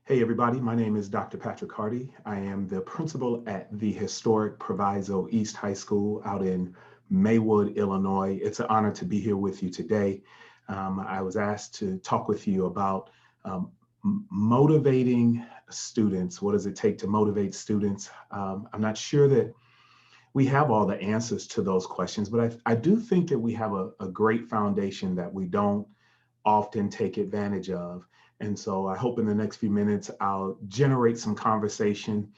Hey everybody, my name is Dr. Patrick Hardy. I am the principal at the historic Proviso East High School out in Maywood, Illinois. It's an honor to be here with you today. I was asked to talk with you about motivating students. What does it take to motivate students? I'm not sure that we have all the answers to those questions, but I do think that we have a great foundation that we don't often take advantage of. And so I hope in the next few minutes, I'll generate some conversation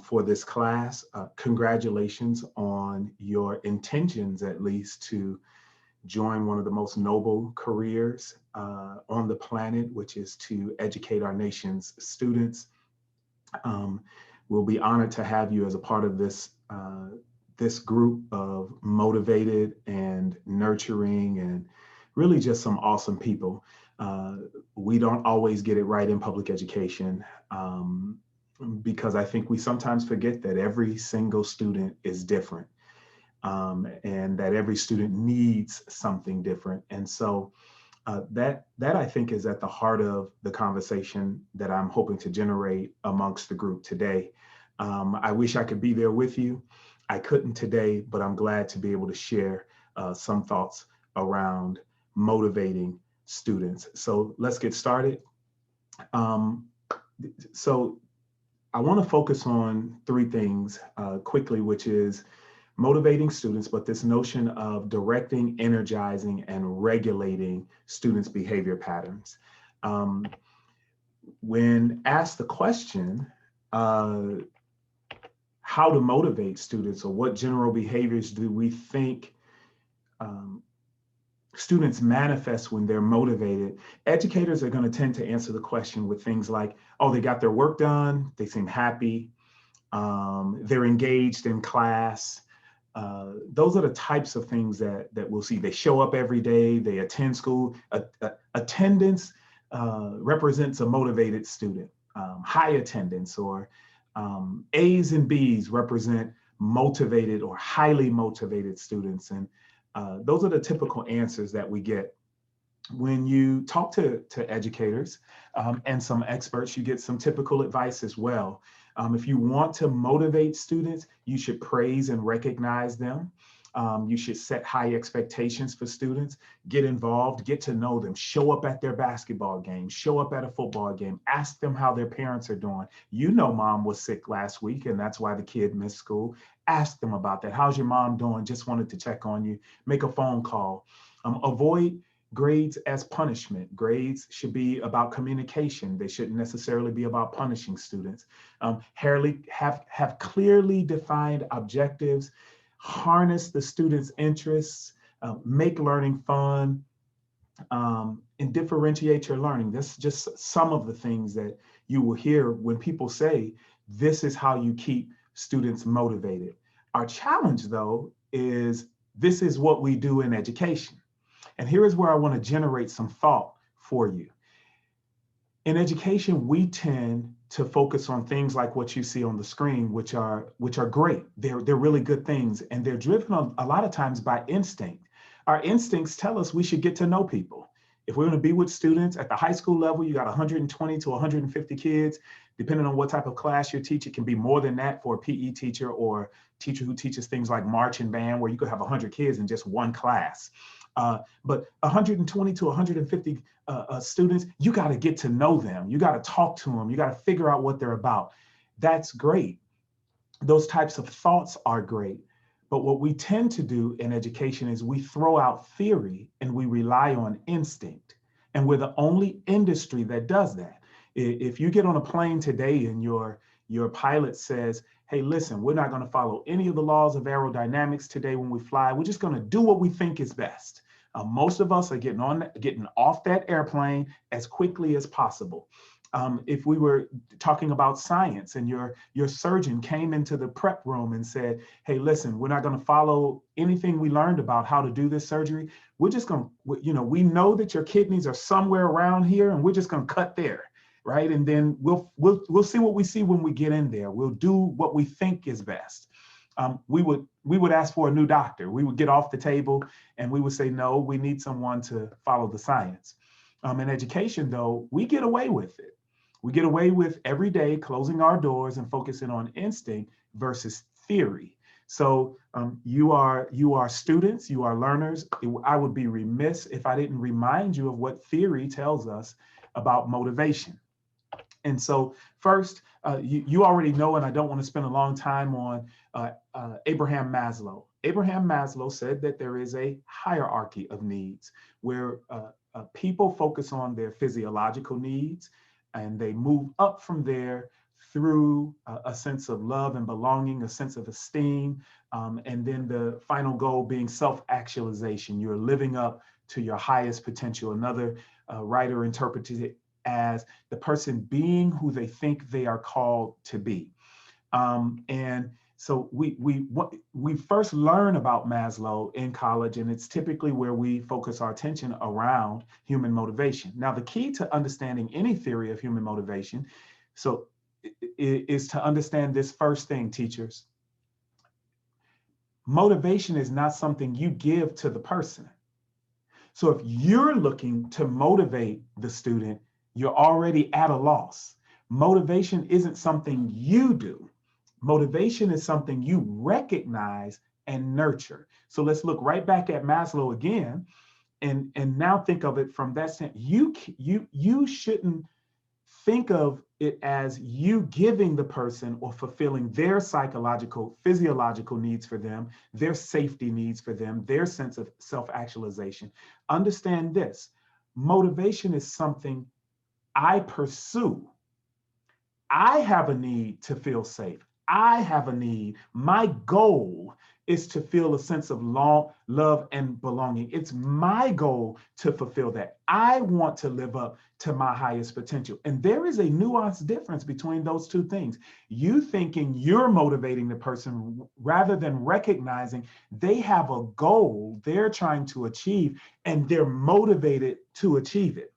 for this class. Congratulations on your intentions, at least, to join one of the most noble careers on the planet, which is to educate our nation's students. We'll be honored to have you as a part of this group of motivated and nurturing and really just some awesome people. We don't always get it right in public education because I think we sometimes forget that every single student is different and that every student needs something different. And so that I think is at the heart of the conversation that I'm hoping to generate amongst the group today. I wish I could be there with you. I couldn't today, but I'm glad to be able to share some thoughts around motivating students. So let's get started. So I want to focus on three things quickly, which is motivating students, but this notion of directing, energizing, and regulating students' behavior patterns. When asked the question, how to motivate students, or what general behaviors do we think students manifest when they're motivated, educators are going to tend to answer the question with things like, oh, they got their work done, they seem happy, they're engaged in class. Those are the types of things that we'll see. They show up every day, they attend school. Attendance represents a motivated student. High attendance or A's and B's represent motivated or highly motivated students. And those are the typical answers that we get. When you talk to educators and some experts, you get some typical advice as well. If you want to motivate students, you should praise and recognize them. You should set high expectations for students, get involved, get to know them, show up at their basketball game, show up at a football game, ask them how their parents are doing. You know, mom was sick last week and that's why the kid missed school. Ask them about that. How's your mom doing? Just wanted to check on you. Make a phone call. Avoid grades as punishment. Grades should be about communication. They shouldn't necessarily be about punishing students. Have clearly defined objectives, harness the students' interests, make learning fun, and differentiate your learning. That's just some of the things that you will hear when people say, this is how you keep students motivated. Our challenge, though, is this is what we do in education. And here is where I want to generate some thought for you. In education, we tend to focus on things like what you see on the screen, which are great. They're really good things, and they're driven a lot of times by instinct. Our instincts tell us we should get to know people. If we're going to be with students at the high school level, you got 120 to 150 kids. Depending on what type of class you teach, it can be more than that for a PE teacher or teacher who teaches things like march and band, where you could have 100 kids in just one class. But 120 to 150 students, you got to get to know them. You got to talk to them. You got to figure out what they're about. That's great. Those types of thoughts are great. But what we tend to do in education is we throw out theory and we rely on instinct. And we're the only industry that does that. If you get on a plane today and your pilot says, hey, listen, we're not going to follow any of the laws of aerodynamics today when we fly. We're just going to do what we think is best. Most of us are getting off that airplane as quickly as possible. If we were talking about science and your surgeon came into the prep room and said, hey, listen, we're not going to follow anything we learned about how to do this surgery. We're just going to, we know that your kidneys are somewhere around here and we're just going to cut there. Right. And then we'll see what we see when we get in there. We'll do what we think is best. We would ask for a new doctor. We would get off the table and we would say, no, we need someone to follow the science. In education, though, we get away with it. We get away with every day closing our doors and focusing on instinct versus theory. So you are students, you are learners. I would be remiss if I didn't remind you of what theory tells us about motivation. And so first, you already know, and I don't want to spend a long time on Abraham Maslow. Abraham Maslow said that there is a hierarchy of needs where people focus on their physiological needs and they move up from there through a sense of love and belonging, a sense of esteem, and then the final goal being self-actualization. You're living up to your highest potential. Another writer interpreted it as the person being who they think they are called to be. And so we first learn about Maslow in college, and it's typically where we focus our attention around human motivation. Now, the key to understanding any theory of human motivation, is to understand this first thing, teachers. Motivation is not something you give to the person. So if you're looking to motivate the student, you're already at a loss. Motivation isn't something you do. Motivation is something you recognize and nurture. So let's look right back at Maslow again, and now think of it from that sense. You shouldn't think of it as you giving the person or fulfilling their psychological, physiological needs for them, their safety needs for them, their sense of self-actualization. Understand this: motivation is something I pursue. I have a need to feel safe. I have a need. My goal is to feel a sense of love and belonging. It's my goal to fulfill that. I want to live up to my highest potential. And there is a nuanced difference between those two things. You thinking you're motivating the person rather than recognizing they have a goal they're trying to achieve and they're motivated to achieve it.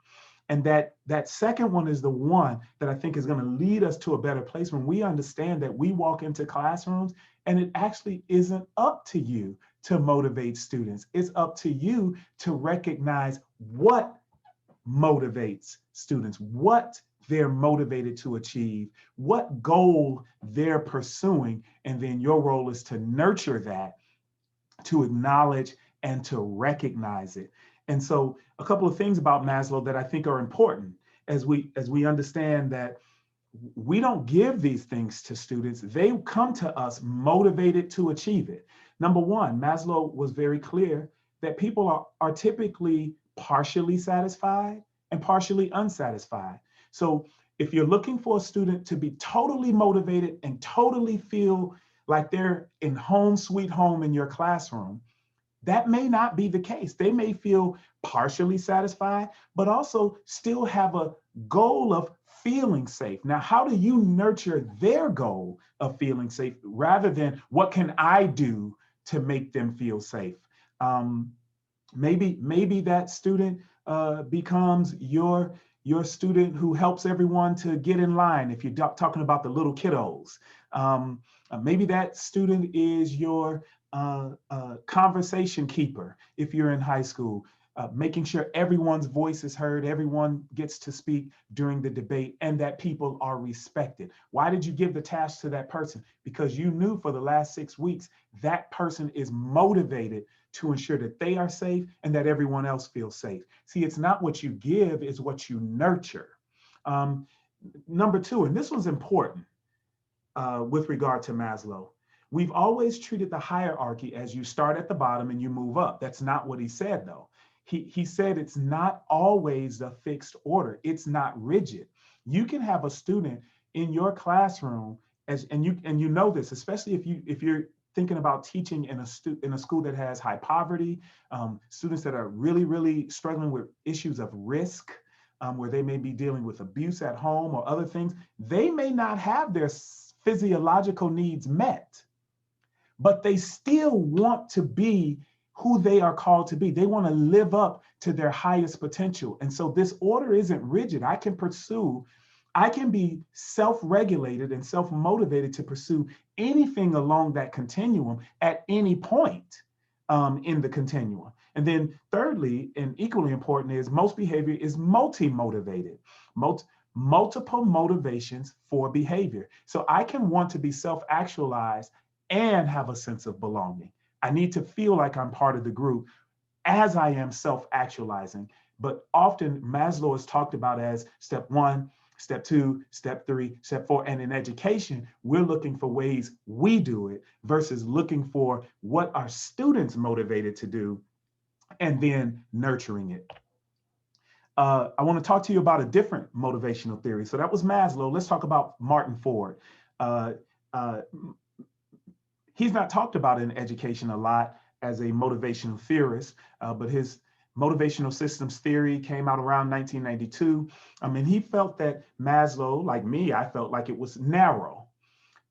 And that second one is the one that I think is going to lead us to a better place when we understand that we walk into classrooms and it actually isn't up to you to motivate students. It's up to you to recognize what motivates students, what they're motivated to achieve, what goal they're pursuing. And then your role is to nurture that, to acknowledge and to recognize it. And so a couple of things about Maslow that I think are important as we understand that we don't give these things to students. They come to us motivated to achieve it. Number one, Maslow was very clear that people are typically partially satisfied and partially unsatisfied. So if you're looking for a student to be totally motivated and totally feel like they're in home sweet home in your classroom, that may not be the case. They may feel partially satisfied, but also still have a goal of feeling safe. Now, how do you nurture their goal of feeling safe rather than what can I do to make them feel safe? Maybe that student becomes your student who helps everyone to get in line. If you're talking about the little kiddos, maybe that student is your conversation keeper if you're in high school, making sure everyone's voice is heard, everyone gets to speak during the debate, and that people are respected. Why did you give the task to that person? Because you knew for the last 6 weeks that person is motivated to ensure that they are safe and that everyone else feels safe. See, it's not what you give, it's what you nurture. Number two, and this was important with regard to Maslow. We've always treated the hierarchy as you start at the bottom and you move up. That's not what he said, though. He said it's not always a fixed order. It's not rigid. You can have a student in your classroom, and you know this, especially if you're thinking about teaching in a school that has high poverty, students that are really struggling with issues of risk, where they may be dealing with abuse at home or other things. They may not have their physiological needs met, but they still want to be who they are called to be. They want to live up to their highest potential. And so this order isn't rigid. I can be self-regulated and self-motivated to pursue anything along that continuum at any point in the continuum. And then thirdly, and equally important, is most behavior is multi-motivated. multiple motivations for behavior. So I can want to be self-actualized and have a sense of belonging. I need to feel like I'm part of the group as I am self-actualizing. But often Maslow is talked about as step one, step two, step three, step four. And in education, we're looking for ways we do it versus looking for what are students motivated to do and then nurturing it. I want to talk to you about a different motivational theory. So that was Maslow. Let's talk about Martin Ford. Uh, uh, he's not talked about in education a lot as a motivational theorist, but his motivational systems theory came out around 1992. And he felt that Maslow, like me, I felt like it was narrow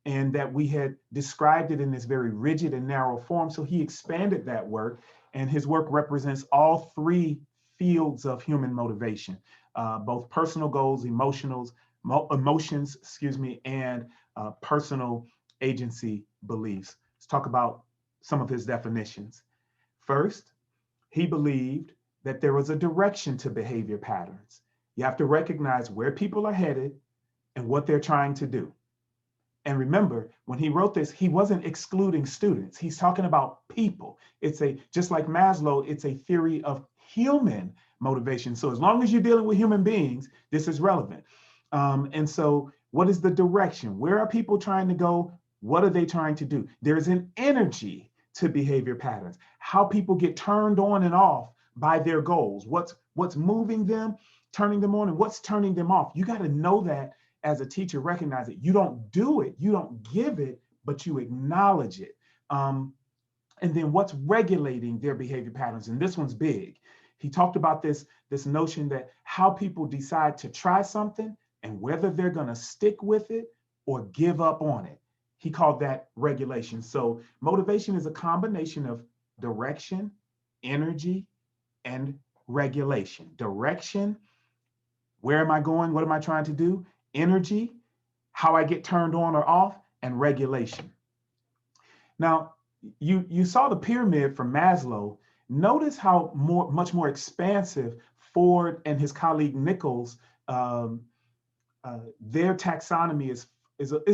and that we had described it in this very rigid and narrow form. So he expanded that work, and his work represents all three fields of human motivation, both personal goals, emotions, and personal agency beliefs. Let's talk about some of his definitions. First, he believed that there was a direction to behavior patterns. You have to recognize where people are headed and what they're trying to do. And remember, when he wrote this, he wasn't excluding students. He's talking about people. Just like Maslow, it's a theory of human motivation. So as long as you're dealing with human beings, this is relevant. And so what is the direction? Where are people trying to go? What are they trying to do? There's an energy to behavior patterns, how people get turned on and off by their goals. What's moving them, turning them on, and what's turning them off. You got to know that as a teacher, recognize it. You don't do it, you don't give it, but you acknowledge it. And then what's regulating their behavior patterns? And this one's big. He talked about this notion that how people decide to try something and whether they're going to stick with it or give up on it. He called that regulation. So motivation is a combination of direction, energy, and regulation. Direction, where am I going? What am I trying to do? Energy, how I get turned on or off, and regulation. Now, you saw the pyramid from Maslow. Notice how much more expansive Ford and his colleague Nichols, their taxonomy is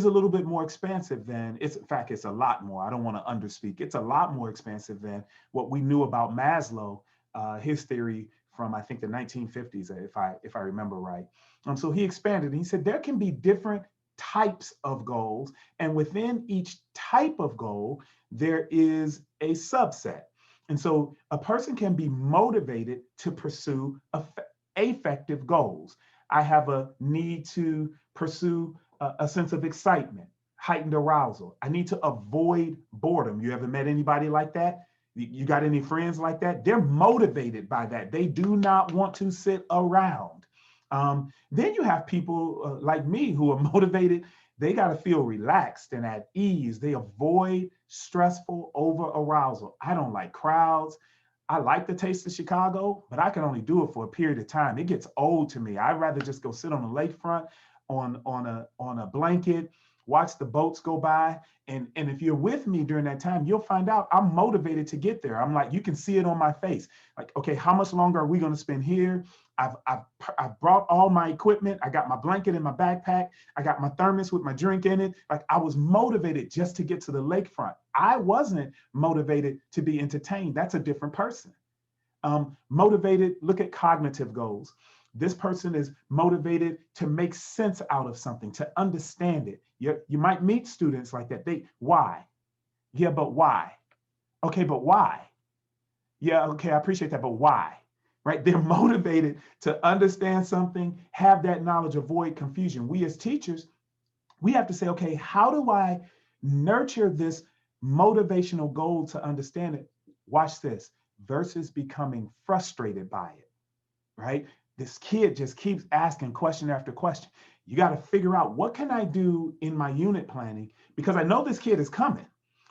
a little bit more expansive than in fact, it's a lot more. I don't want to underspeak. It's a lot more expansive than what we knew about Maslow, his theory from I think the 1950s, if I remember right. So he expanded. He said there can be different types of goals, and within each type of goal, there is a subset. And so a person can be motivated to pursue affective goals. I have a need to pursue a sense of excitement, heightened arousal. I need to avoid boredom. You ever met anybody like that? You got any friends like that? They're motivated by that. They do not want to sit around. Then you have people like me who are motivated. They got to feel relaxed and at ease. They avoid stressful over arousal. I don't like crowds. I like the taste of Chicago, but I can only do it for a period of time. It gets old to me. I'd rather just go sit on the lakefront on a blanket, watch the boats go by. And if you're with me during that time, you'll find out I'm motivated to get there. I'm like, you can see it on my face. Like, okay, how much longer are we going to spend here? I've brought all my equipment. I got my blanket in my backpack. I got my thermos with my drink in it. Like, I was motivated just to get to the lakefront. I wasn't motivated to be entertained. That's a different person. Motivated, look at cognitive goals. This person is motivated to make sense out of something, to understand it. You might meet students like that. Why? Yeah, but why? Okay, but why? Yeah, okay, I appreciate that, but why? Right? They're motivated to understand something, have that knowledge, avoid confusion. We as teachers, we have to say, okay, how do I nurture this motivational goal to understand it? Watch this, versus becoming frustrated by it, right? This kid just keeps asking question after question. You got to figure out, what can I do in my unit planning? Because I know this kid is coming.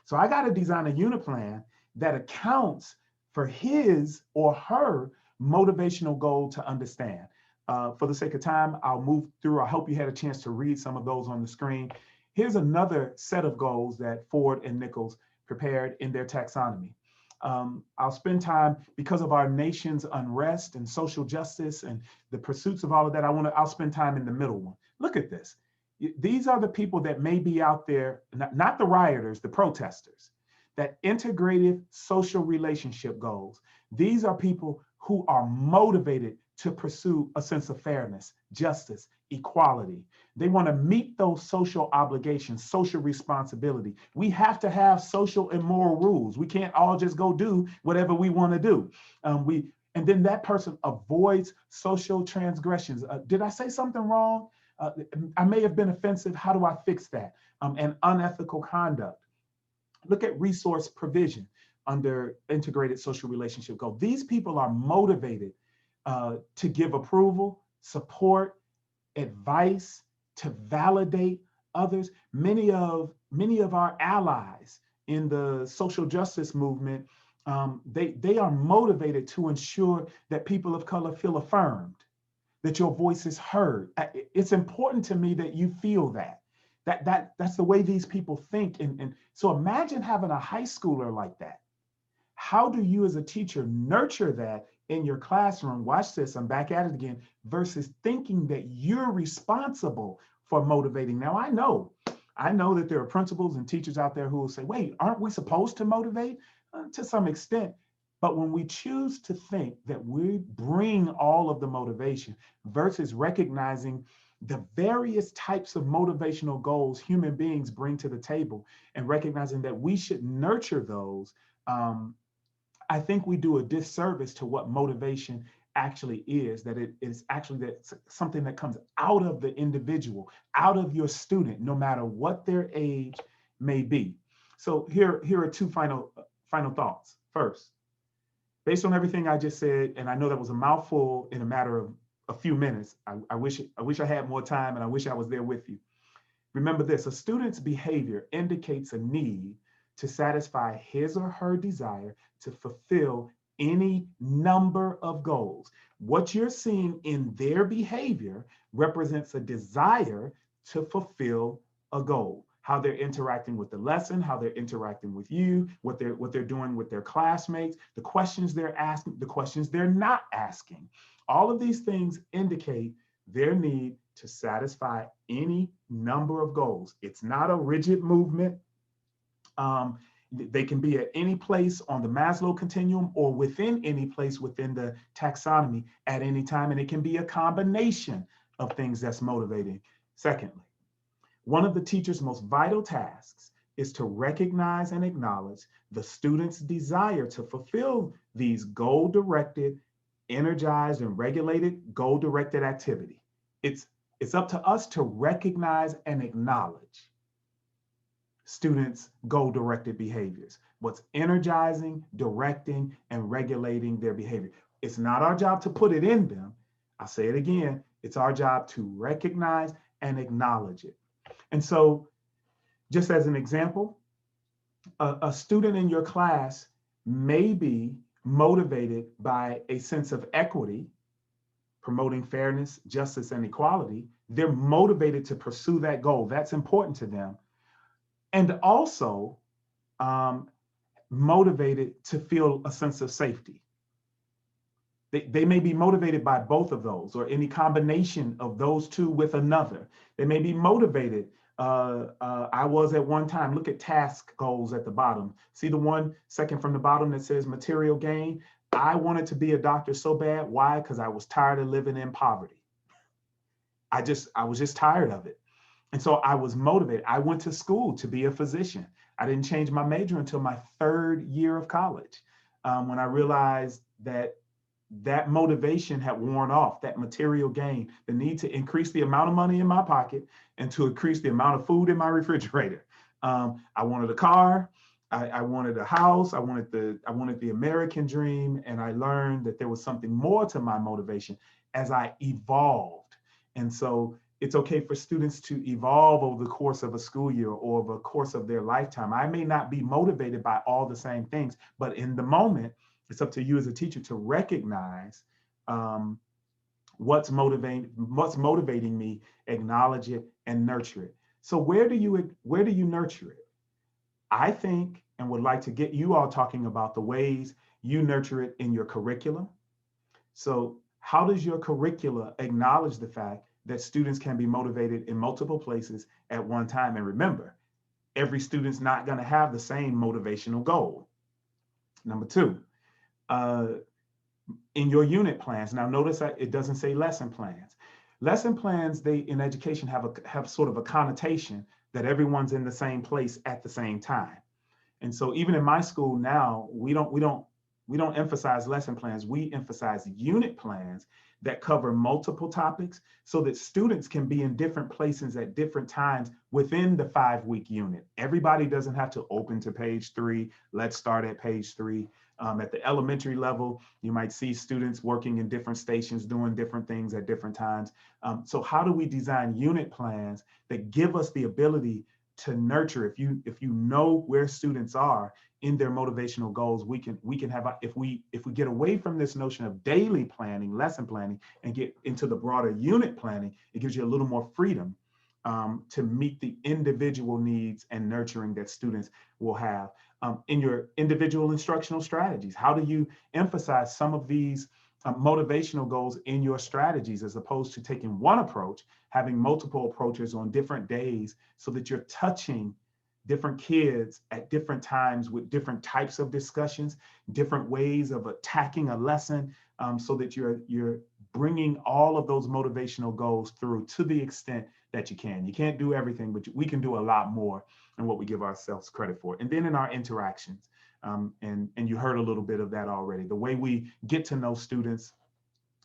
So I got to design a unit plan that accounts for his or her motivational goal to understand. For the sake of time, I'll move through. I hope you had a chance to read some of those on the screen. Here's another set of goals that Ford and Nichols prepared in their taxonomy. I'll spend time because of our nation's unrest and social justice and the pursuits of all of that. I'll spend time in the middle one. Look at this. These are the people that may be out there, not the rioters, the protesters, that integrative social relationship goals. These are people who are motivated to pursue a sense of fairness, justice, equality. They want to meet those social obligations, social responsibility. We have to have social and moral rules. We can't all just go do whatever we want to do. And then that person avoids social transgressions. Did I say something wrong? I may have been offensive. How do I fix that? And unethical conduct. Look at resource provision under integrated social relationship goal. These people are motivated to give approval, support, advice, to validate others. Many of our allies in the social justice movement, they are motivated to ensure that people of color feel affirmed, that your voice is heard. It's important to me that you feel that. That's the way these people think. And so imagine having a high schooler like that. How do you as a teacher nurture that in your classroom? Watch this, I'm back at it again, versus thinking that you're responsible for motivating. Now, I know that there are principals and teachers out there who will say, wait, aren't we supposed to motivate? To some extent. But when we choose to think that we bring all of the motivation versus recognizing the various types of motivational goals human beings bring to the table and recognizing that we should nurture those, I think we do a disservice to what motivation actually is, that it is actually something that comes out of the individual, out of your student, no matter what their age may be. So here are two final thoughts. First, based on everything I just said, and I know that was a mouthful in a matter of a few minutes. I wish I had more time, and I wish I was there with you. Remember this: a student's behavior indicates a need to satisfy his or her desire to fulfill any number of goals. What you're seeing in their behavior represents a desire to fulfill a goal. How they're interacting with the lesson, how they're interacting with you, what they're doing with their classmates, the questions they're asking, the questions they're not asking. All of these things indicate their need to satisfy any number of goals. It's not a rigid movement. They can be at any place on the Maslow continuum or within any place within the taxonomy at any time, and it can be a combination of things that's motivating. Secondly, one of the teacher's most vital tasks is to recognize and acknowledge the student's desire to fulfill these goal-directed, energized, and regulated goal-directed activity. It's up to us to recognize and acknowledge students' goal-directed behaviors, what's energizing, directing, and regulating their behavior. It's not our job to put it in them. I'll say it again. It's our job to recognize and acknowledge it. And so, just as an example, a student in your class may be motivated by a sense of equity, promoting fairness, justice, and equality. They're motivated to pursue that goal. That's important to them. And also motivated to feel a sense of safety. They may be motivated by both of those or any combination of those two with another. They may be motivated. I was at one time, look at task goals at the bottom. See the one second from the bottom that says material gain? I wanted to be a doctor so bad. Why? Because I was tired of living in poverty. I was just tired of it. And so I was motivated. I went to school to be a physician. I didn't change my major until my third year of college, when I realized that motivation had worn off, that material gain, the need to increase the amount of money in my pocket and to increase the amount of food in my refrigerator. I wanted a car, I wanted a house, I wanted the American dream, and I learned that there was something more to my motivation as I evolved. And so it's okay for students to evolve over the course of a school year or over the course of their lifetime. I may not be motivated by all the same things, but in the moment, it's up to you as a teacher to recognize what's motivating me, acknowledge it, and nurture it. So where do you nurture it? I think and would like to get you all talking about the ways you nurture it in your curriculum. So how does your curricula acknowledge the fact that students can be motivated in multiple places at one time? And remember, every student's not going to have the same motivational goal. Number two, uh, in your unit plans. Now notice that it doesn't say lesson plans. Lesson plans, they in education have sort of a connotation that everyone's in the same place at the same time. And so even in my school now, we don't emphasize lesson plans. We emphasize unit plans that cover multiple topics so that students can be in different places at different times within the 5-week unit. Everybody doesn't have to open to page 3. Let's start at page 3. At the elementary level, you might see students working in different stations, doing different things at different times. So how do we design unit plans that give us the ability to nurture? If you know where students are in their motivational goals, we can have, if we get away from this notion of daily planning, lesson planning, and get into the broader unit planning, it gives you a little more freedom to meet the individual needs and nurturing that students will have. In your individual instructional strategies, how do you emphasize some of these motivational goals in your strategies, as opposed to taking one approach, having multiple approaches on different days so that you're touching different kids at different times with different types of discussions, different ways of attacking a lesson, so that you're bringing all of those motivational goals through to the extent that you can. You can't do everything, but we can do a lot more than what we give ourselves credit for. And then in our interactions, and you heard a little bit of that already, the way we get to know students,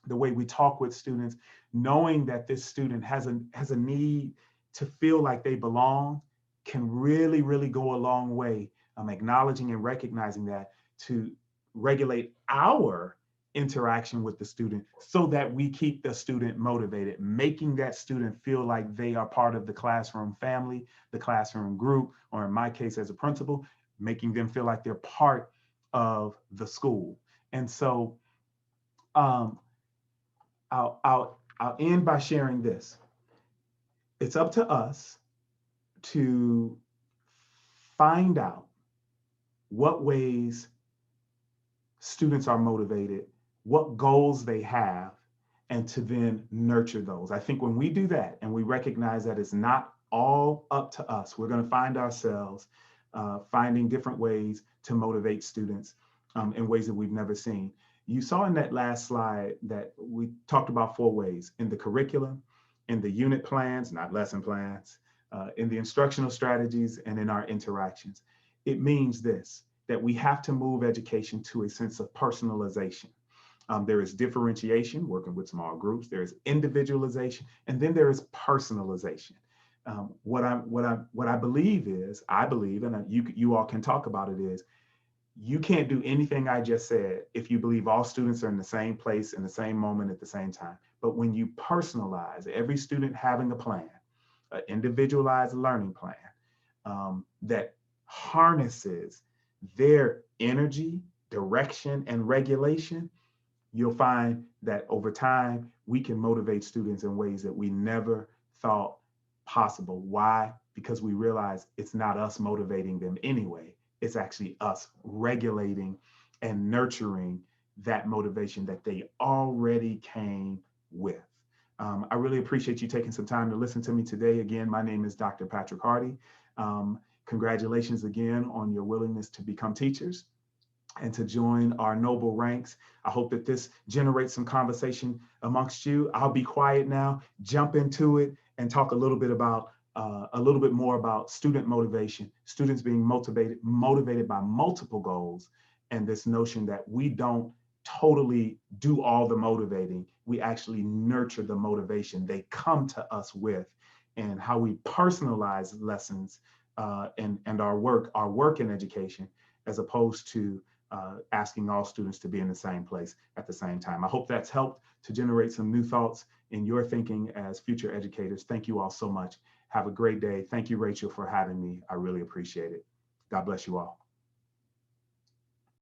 the way we talk with students, knowing that this student has a need to feel like they belong, can really, really go a long way. Acknowledging and recognizing that to regulate our interaction with the student so that we keep the student motivated, making that student feel like they are part of the classroom family, the classroom group, or in my case as a principal, making them feel like they're part of the school. And so I'll end by sharing this. It's up to us to find out what ways students are motivated, what goals they have, and to then nurture those. I think when we do that and we recognize that it's not all up to us, we're going to find ourselves finding different ways to motivate students in ways that we've never seen. You saw in that last slide that we talked about 4 ways: in the curriculum, in the unit plans, not lesson plans, in the instructional strategies, and in our interactions. It means this, that we have to move education to a sense of personalization. There is differentiation, working with small groups. There is individualization, and then there is personalization. What I believe is, and you all can talk about it, is you can't do anything I just said if you believe all students are in the same place in the same moment at the same time. But when you personalize, every student having a plan, an individualized learning plan that harnesses their energy, direction, and regulation, you'll find that over time, we can motivate students in ways that we never thought possible. Why? Because we realize it's not us motivating them anyway. It's actually us regulating and nurturing that motivation that they already came with. I really appreciate you taking some time to listen to me today. Again, my name is Dr. Patrick Hardy. Congratulations again on your willingness to become teachers and to join our noble ranks. I hope that this generates some conversation amongst you. I'll be quiet now, jump into it, and talk a little bit more about student motivation, students being motivated by multiple goals, and this notion that we don't totally do all the motivating. We actually nurture the motivation they come to us with, and how we personalize lessons and our work in education, as opposed to asking all students to be in the same place at the same time. I hope that's helped to generate some new thoughts in your thinking as future educators. Thank you all so much. Have a great day. Thank you, Rachel, for having me. I really appreciate it. God bless you all.